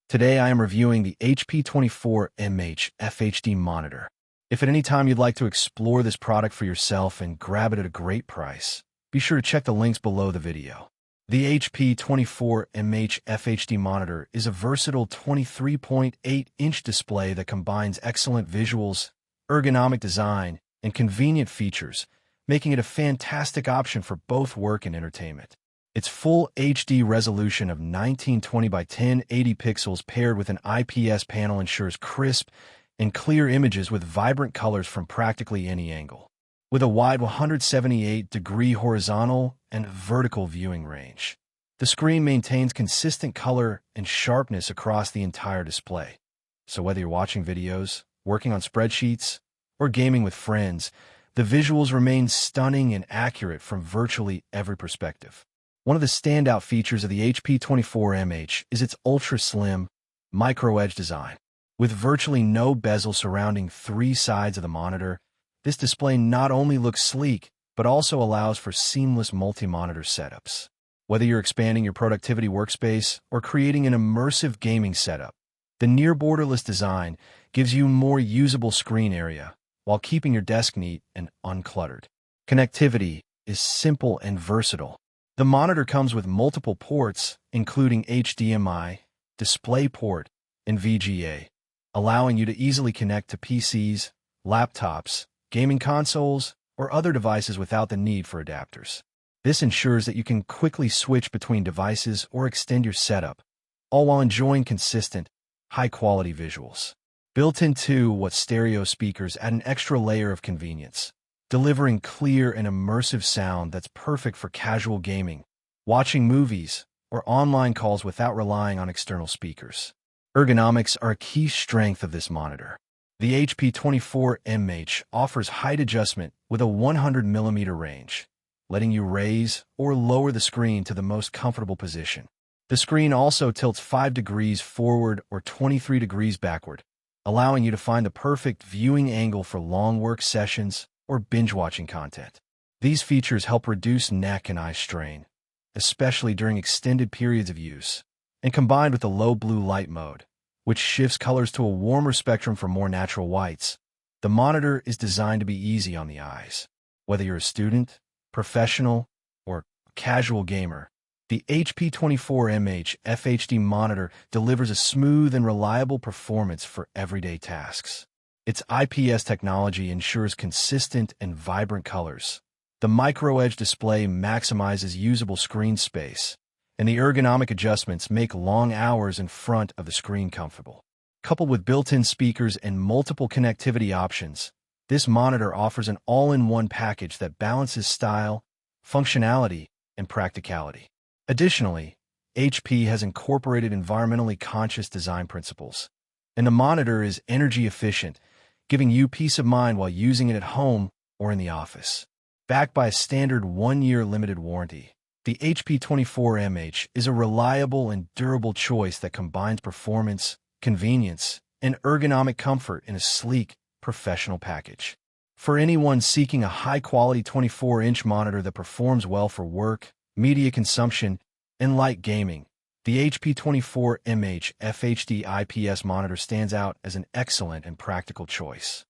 Today I am reviewing the HP 24mh FHD Monitor. If at any time you'd like to explore this product for yourself and grab it at a great price, be sure to check the links below the video. The HP 24mh FHD Monitor is a versatile 23.8-inch display that combines excellent visuals, ergonomic design, and convenient features, making it a fantastic option for both work and entertainment. Its full HD resolution of 1920 by 1080 pixels paired with an IPS panel ensures crisp and clear images with vibrant colors from practically any angle. With a wide 178-degree horizontal and vertical viewing range, the screen maintains consistent color and sharpness across the entire display. So whether you're watching videos, working on spreadsheets, or gaming with friends, the visuals remain stunning and accurate from virtually every perspective. One of the standout features of the HP 24mh is its ultra-slim, micro-edge design. With virtually no bezel surrounding three sides of the monitor, this display not only looks sleek, but also allows for seamless multi-monitor setups. Whether you're expanding your productivity workspace or creating an immersive gaming setup, the near-borderless design gives you more usable screen area while keeping your desk neat and uncluttered. Connectivity is simple and versatile. The monitor comes with multiple ports, including HDMI, DisplayPort, and VGA, allowing you to easily connect to PCs, laptops, gaming consoles, or other devices without the need for adapters. This ensures that you can quickly switch between devices or extend your setup, all while enjoying consistent, high-quality visuals. Built-in 2-watt stereo speakers add an extra layer of convenience, delivering clear and immersive sound that's perfect for casual gaming, watching movies, or online calls without relying on external speakers. Ergonomics are a key strength of this monitor. The HP 24mh offers height adjustment with a 100mm range, letting you raise or lower the screen to the most comfortable position. The screen also tilts 5 degrees forward or 23 degrees backward, allowing you to find the perfect viewing angle for long work sessions or binge-watching content. These features help reduce neck and eye strain, especially during extended periods of use, and combined with the low blue light mode, which shifts colors to a warmer spectrum for more natural whites, the monitor is designed to be easy on the eyes. Whether you're a student, professional, or casual gamer, the HP 24mh FHD Monitor delivers a smooth and reliable performance for everyday tasks. Its IPS technology ensures consistent and vibrant colors. The micro-edge display maximizes usable screen space, and the ergonomic adjustments make long hours in front of the screen comfortable. Coupled with built-in speakers and multiple connectivity options, this monitor offers an all-in-one package that balances style, functionality, and practicality. Additionally, HP has incorporated environmentally conscious design principles, and the monitor is energy efficient, giving you peace of mind while using it at home or in the office. Backed by a standard 1-year limited warranty, the HP 24mh is a reliable and durable choice that combines performance, convenience, and ergonomic comfort in a sleek, professional package. For anyone seeking a high-quality 24-inch monitor that performs well for work, media consumption, and light gaming, the HP 24mh FHD IPS monitor stands out as an excellent and practical choice.